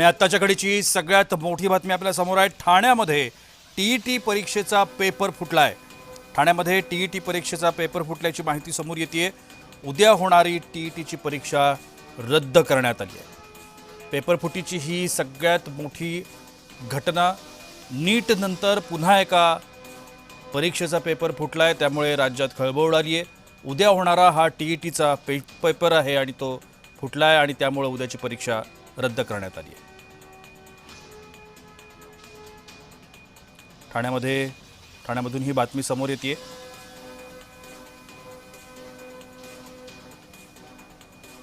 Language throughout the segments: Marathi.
आणि आत्ताच्या घडीची सगळ्यात मोठी बातमी आपल्या समोर आहे। ठाण्यामध्ये टीईटी परीक्षेचा पेपर फुटलाय। ठाण्यामध्ये टीईटी परीक्षेचा पेपर फुटल्याची माहिती समोर येते। उद्या होणारी टीईटीची परीक्षा रद्द करण्यात आली आहे। पेपर फुटीची ही सगळ्यात मोठी घटना। नीट नंतर पुन्हा एका परीक्षेचा पेपर फुटलाय, त्यामुळे राज्यात खळबळ उडाली आहे। उद्या होणारा हा टीईटीचा पेपर आहे आणि तो फुटलाय आणि त्यामुळे उद्याची परीक्षा रद्द करण्यात आली आहे। ठाण्यामधून ही बातमी समोर येते।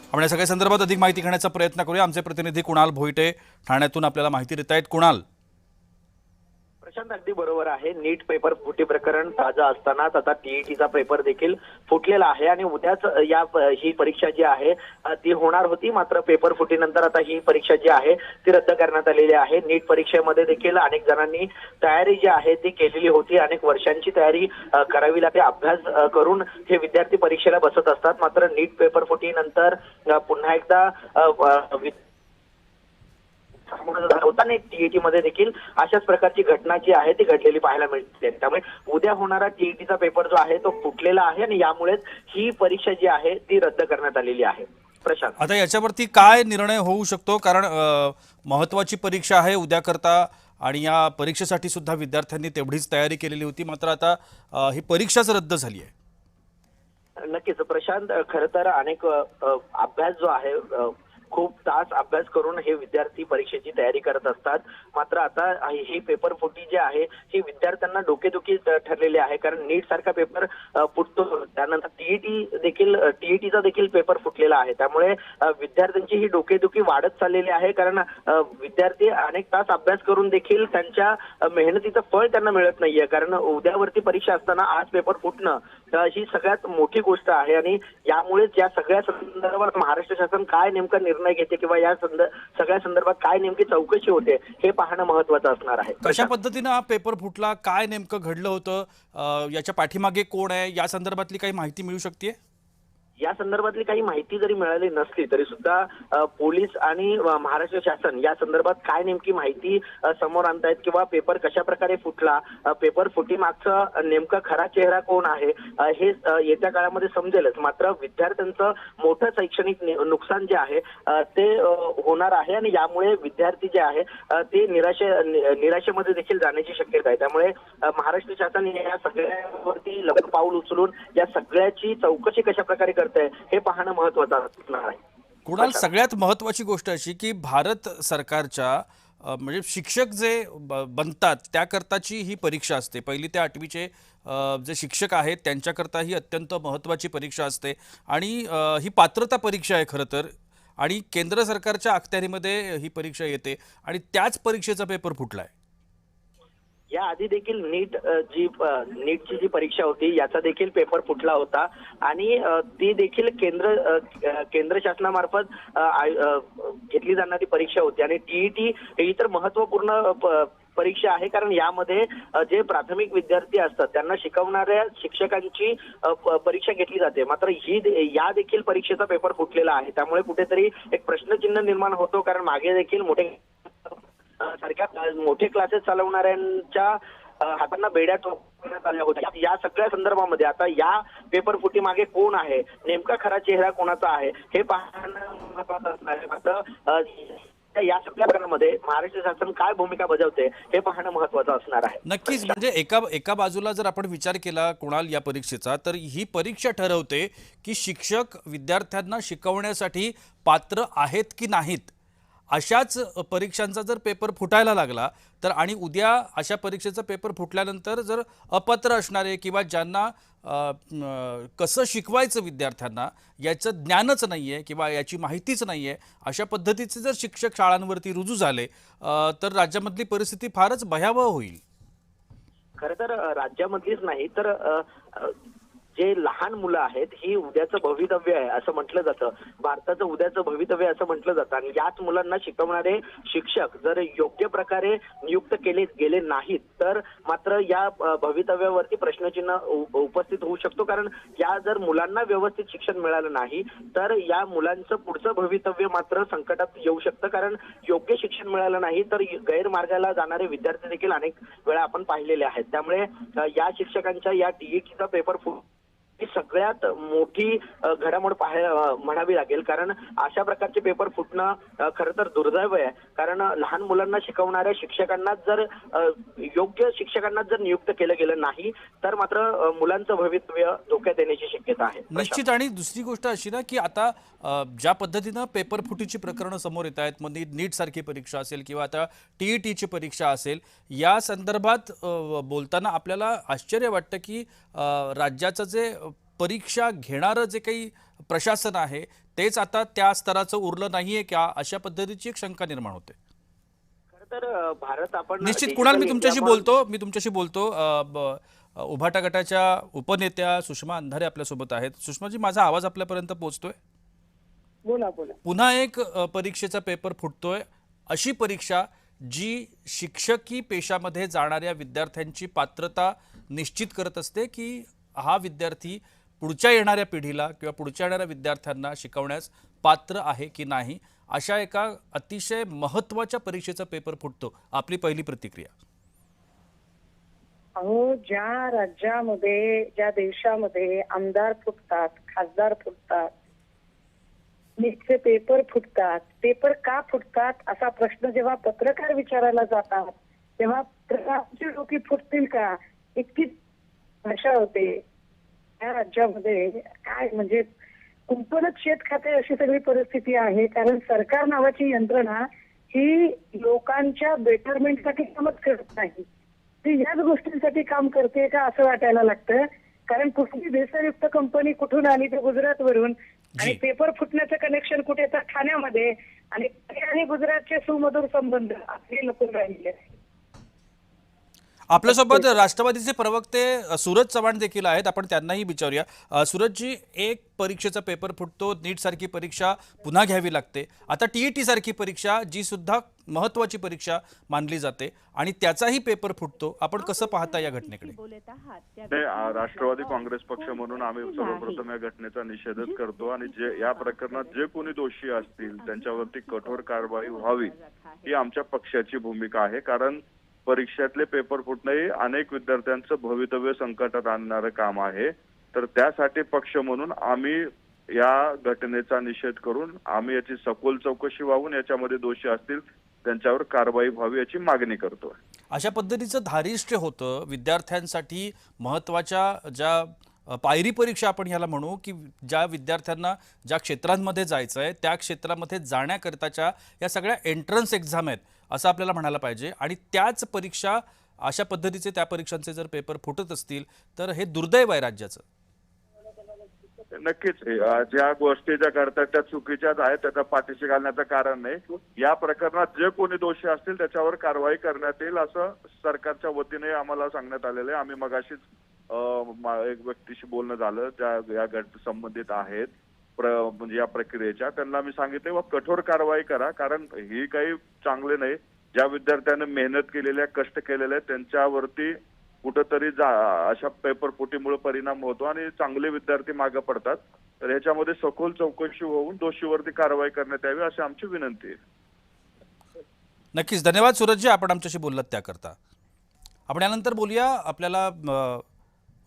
आपण या सगळ्या संदर्भात अधिक माहिती घेण्याचा प्रयत्न करूया। आमचे प्रतिनिधी कुणाल भोईटे ठाण्यातून आपल्याला माहिती देत आहेत। कुणाल, प्रशांत, अगदी बरोबर आहे। नीट पेपर फुटी प्रकरण ताजा असतानाच आता टीईटीचा पेपर देखील फुटलेला आहे आणि उद्याच ही परीक्षा जी आहे ती होणार होती। मात्र पेपर फुटीनंतर आता ही परीक्षा जी आहे ती रद्द करण्यात आलेली आहे। नीट परीक्षेमध्ये देखील अनेक जणांनी तयारी जी आहे ती केलेली होती। अनेक वर्षांची तयारी करावी लागते, अभ्यास करून हे विद्यार्थी परीक्षेला बसत असतात। मात्र नीट पेपर फुटीनंतर पुन्हा एकदा होताना टीईटी मध्ये देखील अशाच प्रकारची घटना जी आहे ती घडलेली पाहायला मिळते। त्यामुळे उद्या होणारा टीईटीचा पेपर जो आहे तो फुटलेला आहे आणि यामुळेच ही परीक्षा जी आहे ती रद्द करण्यात आलेली आहे। प्रशांत, आता याच्यावरती काय निर्णय होऊ शकतो? कारण महत्त्वाची परीक्षा आहे उद्या करता आणि या परीक्षेसाठी सुद्धा विद्यार्थ्यांनी तेवढीच तयारी केलेली होती। मात्र आता ही परीक्षाच रद्द झाली आहे। नक्कीच प्रशांत, खरं तर अनेक अभ्यास जो आहे खूप तास अभ्यास करून हे विद्यार्थी परीक्षेची तयारी करत असतात। मात्र आता ही पेपर फुटी जी आहे ही विद्यार्थ्यांना डोकेदुखी ठरलेली आहे। कारण नीट सारखा पेपर फुटतो, त्यानंतर टीईटीचा देखील पेपर फुटलेला आहे। त्यामुळे विद्यार्थ्यांची ही डोकेदुखी वाढत चाललेली आहे। कारण विद्यार्थी अनेक तास अभ्यास करून देखील त्यांच्या मेहनतीचं फळ त्यांना मिळत नाहीये। कारण उद्यावरती परीक्षा असताना आज पेपर फुटणं ही सगळ्यात मोठी गोष्ट आहे आणि यामुळेच या सगळ्या संदर्भात महाराष्ट्र शासन काय नेमका निर्णय घेते किंवा या सगळ्या संदर्भात काय नेमकी चौकशी होते हे पाहणं महत्त्वाचं असणार आहे। कशा पद्धतीने हा पेपर फुटला, काय नेमकं घडलं होतं, याच्या पाठीमागे कोण आहे, या संदर्भातली काही माहिती मिळू शकते? या संदर्भातली काही माहिती जरी मिळाली नसली तरी सुद्धा पोलीस आणि महाराष्ट्र शासन या संदर्भात काय नेमकी माहिती समोर आणतायत किंवा पेपर कशा प्रकारे फुटला, पेपर फुटीमागचा नेमका खरा चेहरा कोण आहे हे येत्या काळामध्ये समजेलच। मात्र विद्यार्थ्यांचं मोठं शैक्षणिक नुकसान जे आहे ते होणार आहे आणि यामुळे विद्यार्थी जे आहे ते निराशेमध्ये देखील जाण्याची शक्यता आहे। त्यामुळे महाराष्ट्र शासन या सगळ्यावरती लवकर पाऊल उचलून या सगळ्याची चौकशी कशा प्रकारे हे पाहणं महत्त्वाचं असणार आहे। कुणाल, सगळ्यात महत्त्वाची गोष्ट अशी की भारत सरकारच्या म्हणजे शिक्षक जे बनतात त्याकरताची ही परीक्षा असते। पहिली ते आठवीचे जे शिक्षक आहेत त्यांच्याकरता ही अत्यंत महत्त्वाची परीक्षा असते आणि ही पात्रता परीक्षा आहे खरं तर, आणि केंद्र सरकारच्या अखत्यारीमध्ये ही परीक्षा येते आणि त्याच परीक्षेचा पेपर फुटलाय। या आधी देखील नीटची जी परीक्षा होती याचा देखील पेपर फुटला होता आणि ती देखील केंद्र शासनामार्फत घेतली जाणारी परीक्षा होती आणि टीईटी ही तर महत्त्वपूर्ण परीक्षा आहे। कारण यामध्ये जे प्राथमिक विद्यार्थी असतात त्यांना शिकवणाऱ्या शिक्षकांची परीक्षा घेतली जाते। मात्र या देखील परीक्षेचा पेपर फुटलेला आहे। त्यामुळे कुठेतरी एक प्रश्नचिन्ह निर्माण होतो। कारण मागे देखील मोठे क्लासेस चालवणाऱ्यांच्या हातांना बेड्या ठोकण्यात आल्या होत्या। या सगळ्या संदर्भामध्ये आता या पेपर फुटी मागे कोण आहे, नेमका खरा चेहरा कोणाचा आहे हे पाहणं महत्त्वाचं असणार आहे। मात्र या सगळ्या प्रकरणामध्ये महाराष्ट्र शासन काय भूमिका बजावते हे पाहणं महत्त्वाचं असणार आहे। नक्कीच, म्हणजे एका बाजूला जर आपण विचार केला कुणाल या परीक्षेचा, तर ही परीक्षा ठरवते की शिक्षक विद्यार्थ्यांना शिकवण्यासाठी पात्र आहेत की नाहीत। अशाच परीक्षांचा जर पेपर फुटायला लागला तर आणि उद्या अशा परीक्षेचा पेपर फुटल्यानंतर जर अपात्र असणारे किंवा ज्यांना कसं शिकवायचं विद्यार्थ्यांना याचं ज्ञानच नाही आहे किंवा याची माहितीच नाही आहे, अशा पद्धतीचे जर शिक्षक शाळांवरती रुजू झाले तर राज्यामधली परिस्थिती फारच भयावह होईल। खरं तर राज्यामधलीच नाही तर जे लहान मुलं आहेत ही उद्याचं भवितव्य आहे असं म्हटलं जातं. भारताचं उद्याचं भवितव्य असं म्हटलं जातं आणि याच मुलांना शिकवणारे शिक्षक जर योग्य प्रकारे नियुक्त केले गेले नाहीत तर मात्र या भवितव्यावरती प्रश्नचिन्ह उपस्थित होऊ शकतो. कारण या जर मुलांना व्यवस्थित शिक्षण मिळालं नाही तर या मुलांचं पुढचं भवितव्य मात्र संकटात येऊ शकतं. कारण योग्य शिक्षण मिळालं नाही तर गैरमार्गाला जाणारे विद्यार्थी देखील अनेक वेळा आपण पाहिलेले आहेत. त्यामुळे या शिक्षकांच्या या टीईटीचा पेपर ही सगळ्यात मोठी घडामोड म्हणावी लागेल. कारण अशा प्रकारचे पेपर फुटणं खरं तर दुर्दैव आहे. कारण लहान मुलांना शिकवणाऱ्या शिक्षकांनाच जर योग्य शिक्षकांनाच जर नियुक्त केलं गेलं नाही तर मात्र मुलांचं भवितव्य धोक्यात येण्याची शक्यता आहे. निश्चित. आणि दुसरी गोष्ट अशी ना की आता ज्या पद्धतीनं पेपर फुटीची प्रकरणं समोर येत आहेत, म्हणजे नीट सारखी परीक्षा असेल किंवा आता टीईटीची परीक्षा असेल, या संदर्भात बोलताना आपल्याला आश्चर्य वाटतं की राज्याचं जे परीक्षा घेणारं जे काही प्रशासन आहे तेच आता त्या स्तराचं उरलं नाहीये का, अशा पद्धतीची एक शंका निर्माण होते. खरं तर भारत आपण निश्चित. कुणाल, मी तुमच्याशी बोलतो उभाटा गटाच्या उपनेत्या सुषमा अंधारे आपल्यासोबत आहेत. सुषमाजी, माझा आवाज आपल्यापर्यंत पोहोचतोय? बोला बोला. पुन्हा एक परीक्षेचा पेपर फुटतोय. अशी परीक्षा जी शिक्षकी पेशामध्ये जाणाऱ्या विद्यार्थ्यांची पात्रता निश्चित करत असते की हा विद्यार्थी पुढच्या येणाऱ्या पिढीला किंवा पुढच्या येणाऱ्या विद्यार्थ्यांना शिकवण्यास पात्र आहे की नाही, अशा एका अतिशय महत्त्वाच्या परीक्षेचा पेपर फुटतो. आपली पहिली प्रतिक्रिया? अहो, ज्या राज्यामध्ये ज्या देशामध्ये आमदार फुटतात, खासदार फुटतात, नीटचे पेपर फुटतात, पेपर का फुटतात असा प्रश्न जेव्हा पत्रकार विचारायला जातात तेव्हा पत्रकारांची डोकी फुटतील का इतकी भाषा होते. या राज्यामध्ये काय म्हणजे कुंपणच शेत खाते अशी सगळी परिस्थिती आहे. कारण सरकार नावाची यंत्रणा ही लोकांच्या बेटरमेंटसाठी कामच करत नाही, ती याच गोष्टींसाठी काम करते का असं वाटायला लागतं. कारण कुठली भेसळयुक्त कंपनी कुठून आली ते गुजरातवरून, आणि पेपर फुटण्याचं कनेक्शन कुठे तर ठाण्यामध्ये, आणि गुजरातचे सुमधुर संबंध आपले लपून राहिले. आपल्यासोबत राष्ट्रवादीचे प्रवक्ते सूरज चव्हाण देखील आहेत, आपण त्यांनाही विचारूया. सूरजजी, एक परीक्षेचा पेपर फुटतो, नीट सारखी परीक्षा पुन्हा घ्यावी लागते, आता टीईटी सारखी परीक्षा जी सुद्धा महत्त्वाची परीक्षा मानली जाते आणि त्याचाही पेपर फुटतो. आपण कसं पाहता या घटनेकडे? राष्ट्रवादी काँग्रेस पक्ष म्हणून आम्ही सर्वप्रथम या घटनेचा निषेधच करतो आणि जे या प्रकरणात जे कोणी दोषी असतील त्यांच्यावरती कठोर कारवाई व्हावी ही आमच्या पक्षाची भूमिका आहे. कारण परीक्षेतले पेपर फुटणे हे अनेक विद्यार्थ्यांचं भवितव्य संकटात आणणारं काम आहे. तर त्यासाठी पक्ष म्हणून आम्ही या घटनेचा निषेध करून आम्ही याची सखोल चौकशी व्हावून याच्यामध्ये दोषी असतील त्यांच्यावर कारवाई व्हावी याची मागणी करतोय. अशा पद्धतीचं धारिष्ट्य होतं विद्यार्थ्यांसाठी. महत्त्वाच्या ज्या पायरी परीक्षा आपण याला म्हणू की ज्या विद्यार्थ्यांना ज्या क्षेत्रांमध्ये जायचं आहे त्या क्षेत्रामध्ये जाण्याकरताच्या या सगळ्या एंट्रन्स एक्झाम आहेत असं आपल्याला म्हणायला पाहिजे. आणि त्याच परीक्षा, अशा पद्धतीचे त्या परीक्षांचे जर पेपर फुटत असतील तर हे दुर्दैव आहे राज्याचं. नक्कीच. ज्या गोष्टी ज्या करतात त्या चुकीच्याच आहेत, त्याचा पाठीशी घालण्याचं कारण नाही. या प्रकरणात जे कोणी दोषी असतील त्याच्यावर कारवाई करण्यात येईल असं सरकारच्या वतीने आम्हाला सांगण्यात आलेलं आहे. आम्ही मगाशीच एक व्यक्तीशी बोलणं झालं ज्या या संबंधित आहेत म्हणजे या प्रक्रियेच्या, त्यांना मी सांगितले व कठोर कारवाई करा. कारण ही काही चांगले नाही. ज्या विद्यार्थ्यांनी मेहनत केलेल्या, कष्ट केलेले त्यांच्यावरती कुठंतरी अशा पेपर फुटीमुळे परिणाम होतो आणि चांगले विद्यार्थी मागे पडतात. तर ह्याच्यामध्ये सखोल चौकशी होऊन दोषीवरती कारवाई करण्यात यावी अशी आमची विनंती आहे. नक्कीच. धन्यवाद सूरजजी, आपण आमच्याशी बोललात त्याकरता. आपण यानंतर बोलूया. आपल्याला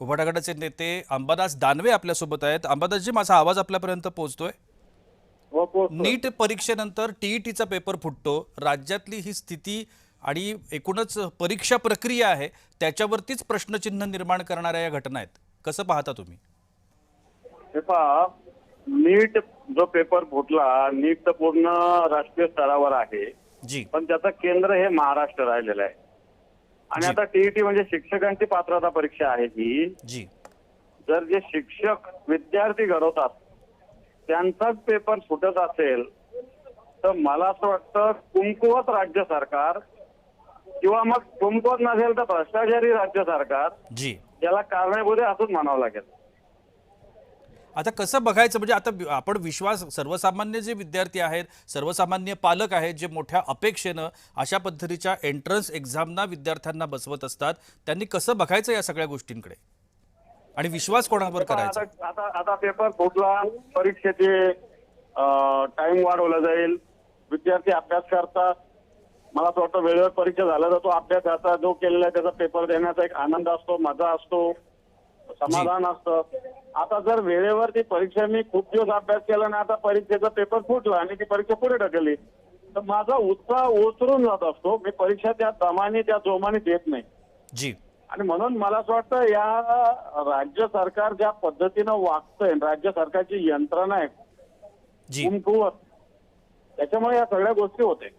उभाटा गटाचे नेते अंबादास दानवे आपल्यासोबत आहेत. अंबादासजी, माझा आवाज आपल्यापर्यंत पोहोचतोय? नीट परीक्षेनंतर टीईटीचा पेपर फुटतो. राज्यातली ही स्थिती आणि एकूणच परीक्षा प्रक्रिया आहे त्याच्यावरतीच प्रश्नचिन्ह निर्माण करणाऱ्या या घटना आहेत. कसं पाहता तुम्ही? हे पहा, नीट जो पेपर फुटला, नीट तर पूर्ण राष्ट्रीय स्तरावर आहे जी, पण त्याचं केंद्र हे महाराष्ट्र राहिलेलं आहे. आणि आता टीईटी म्हणजे शिक्षकांची पात्रता परीक्षा आहे ही जी. जर जे शिक्षक विद्यार्थी घडवतात त्यांचाच पेपर फुटत असेल तर मला असं वाटतं कुमकुवत राज्य सरकार किंवा मग कुमकुवत नसेल तर भ्रष्टाचारी राज्य सरकार जी याला कारणीभूत असंच म्हणावं लागेल. आता कसं बघायचं म्हणजे आता आपण विश्वास सर्वसामान्य जे विद्यार्थी आहेत, सर्वसामान्य पालक आहेत, जे मोठ्या अपेक्षेनं अशा पद्धतीच्या एंट्रन्स एक्झामना विद्यार्थ्यांना बसवत असतात, त्यांनी कसं बघायचं या सगळ्या गोष्टींकडे आणि विश्वास कोणावर करायचा? आता पेपर फुटला, परीक्षेचे टाइम वाढवला जाईल, विद्यार्थी अभ्यास करतात. मला असं वाटतं वेळेवर परीक्षा झाला तर तो अभ्यासाचा जो केलेला आहे त्याचा पेपर देण्याचा एक आनंद असतो, मजा असतो, समाधान असतं. आता जर वेळेवर ती परीक्षा मी खूप दिवस अभ्यास केला ना, आता परीक्षेचा पेपर फुटला आणि ती परीक्षा पुढे ढकलली तर माझा उत्साह ओसरून जात असतो. मी परीक्षा त्या दमाने त्या जोमाने देत नाही. जी. आणि म्हणून मला असं वाटतं या राज्य सरकार ज्या पद्धतीनं वागतंय, राज्य सरकारची यंत्रणा आहे जी. कमकुवत, त्याच्यामुळे या सगळ्या गोष्टी होते.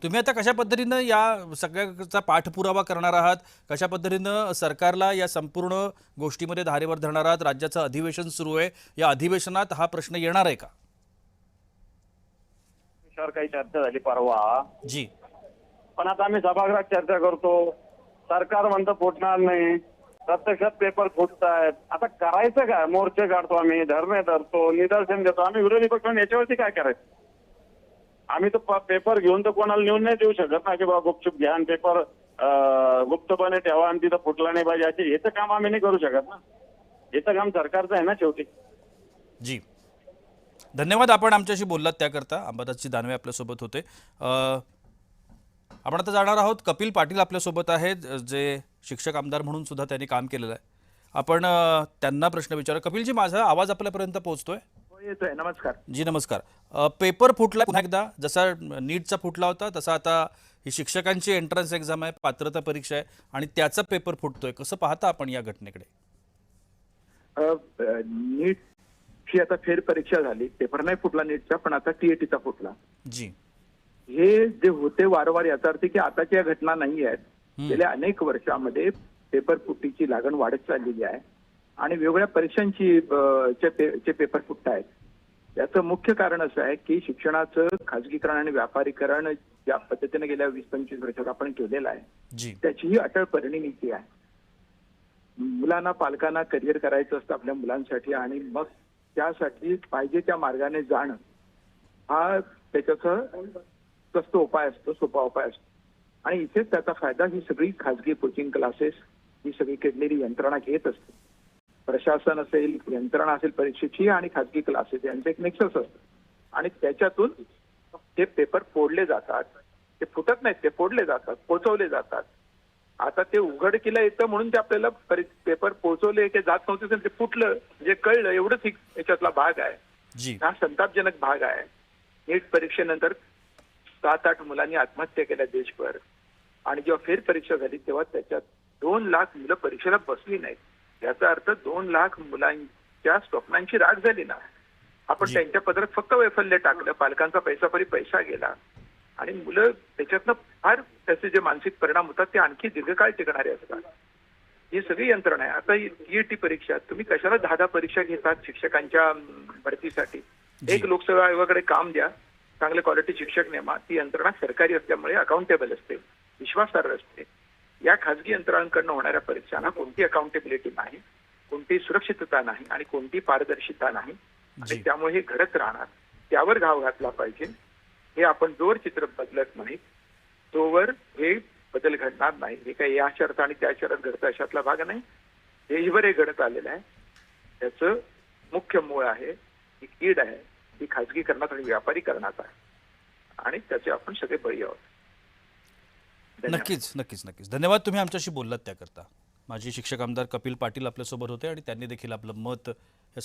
तुम्ही आता कशा पद्धतीनं या सगळ्याचा पाठपुरावा करणार आहात, कशा पद्धतीनं सरकारला या संपूर्ण गोष्टीमध्ये धारेवर धरणार आहात? राज्याचं अधिवेशन सुरू आहे, या अधिवेशनात हा प्रश्न येणार आहे का? विषयावर काही चर्चा झाली परवा, जी. पण आता आम्ही सभागृहात चर्चा करतो. सरकार म्हणतं फुटणार नाही, प्रत्यक्षात पेपर फुटतायत. आता करायचं काय? मोर्चे काढतो आम्ही, धरणे धरतो, निदर्शन देतो. आम्ही विरोधी पक्ष म्हणून याच्यावरती काय करायचं? आम्ही तर पेपर घेऊन तर कोणाला नेऊन नाही देऊ शकत ना, की बाबा गुपचूप घ्या आणि पेपर गुप्तपणे ठेवा आणि तिथं फुटला नाही पाहिजे. याचं काम आम्ही नाही करू शकत ना. याचं काम सरकारचं आहे ना शेवटी. जी. धन्यवाद, आपण आमच्याशी बोललात त्याकरता. अंबादासजी दानवे आपल्यासोबत होते. आपण आता जाणार आहोत, कपिल पाटील आपल्यासोबत आहेत, जे शिक्षक आमदार म्हणून सुद्धा त्यांनी काम केलेलं आहे. आपण त्यांना प्रश्न विचारू. कपिलजी, माझा आवाज आपल्यापर्यंत पोहोचतोय? येतोय. नमस्कार. जी नमस्कार. पेपर फुटला पुन्हा एकदा, जसा नीटचा फुटला होता तसा आता ही शिक्षकांची एंट्रन्स एक्झाम आहे, पात्रता परीक्षा आहे आणि त्याचा पेपर फुटतोय. कसं पाहता आपण या घटनेकडे? नीटची आता फेर परीक्षा झाली, पेपर नाही फुटला नीटचा, पण आता टीएटीचा फुटला. जी. हे जे होते वारंवार याचा अर्थ की आताच्या या घटना नाही आहेत. गेल्या अनेक वर्षामध्ये पेपर फुटीची लागण वाढत चाललेली आहे आणि वेगवेगळ्या परीक्षांची चे पेपर फुटत आहेत. याचं मुख्य कारण असं आहे की शिक्षणाचं खाजगीकरण आणि व्यापारीकरण ज्या पद्धतीने गेल्या 20-25 वर्षात आपण केलेलं आहे, जी. त्याची ही अटळ परिणिती आहे. मुलांना, पालकांना करिअर करायचं असतं आपल्या मुलांसाठी आणि मग त्यासाठी पाहिजे त्या मार्गाने जाणं हा त्याच्याचा स्वस्त उपाय असतो, सोपा उपाय असतो. आणि इथेच त्याचा फायदा ही सगळी खाजगी कोचिंग क्लासेस, ही सगळी केलेली यंत्रणा घेत असते. प्रशासन असेल, यंत्रणा असेल परीक्षेची आणि खाजगी क्लासेस यांचं एक नेक्सस असतं आणि त्याच्यातून ते पेपर फोडले जातात. ते फुटत नाहीत, ते फोडले जातात, पोचवले जातात. आता ते उघडकीला येतं म्हणून ते आपल्याला पेपर पोचवले की जात नव्हते ते फुटलं म्हणजे कळलं, एवढंच याच्यातला भाग आहे. जी. हा संतापजनक भाग आहे. नीट परीक्षेनंतर 7-8 मुलांनी आत्महत्या केल्या देशभर आणि जेव्हा फेर परीक्षा झाली तेव्हा त्याच्यात 2 लाख मुलं परीक्षेला बसली नाहीत. याचा अर्थ 2 लाख मुलांच्या स्वप्नांची राख झाली ना. आपण त्यांच्या पदरात फक्त वैफल्य टाकलं, पालकांचा पैसा गेला आणि मुलं त्याच्यातनं फार त्याचे जे मानसिक परिणाम होतात ते आणखी दीर्घकाळ टिकणारे असतात. ही सगळी यंत्रणा आहे. आता ही टीईटी परीक्षा तुम्ही कशाला 10 परीक्षा घेतात शिक्षकांच्या भरतीसाठी? एक लोकसेवा आयोगाकडे काम द्या, चांगले क्वालिटी शिक्षक नेमा. ती यंत्रणा सरकारी असल्यामुळे अकाउंटेबल असते, विश्वासार्ह असते. या खाजगी यंत्रणांकडनं होणाऱ्या परीक्षांना कोणती अकाउंटेबिलिटी नाही, कोणती सुरक्षितता नाही आणि कोणती पारदर्शिता नाही आणि त्यामुळे हे घडत राहणार. त्यावर घाव घातला पाहिजे. हे आपण जोर चित्र बदलत नाही तोवर हे बदल घडणार नाही. हे काही या शर्त आणि त्या शर्त घडतं अशातला भाग नाही. देशभर हे घडत आलेलं आहे. त्याचं मुख्य मूळ आहे, ही कीड आहे, ही खाजगीकरणात आणि व्यापारीकरणात आहे आणि त्याचे आपण सगळे बळी आहोत. नक्कीच नक्कीच नक्कीच. धन्यवाद, तुम्ही आमच्याशी बोललात त्याकरता. माजी शिक्षक आमदार कपिल पाटील आपल्यासोबत होते आणि त्यांनी देखील आपलं मत या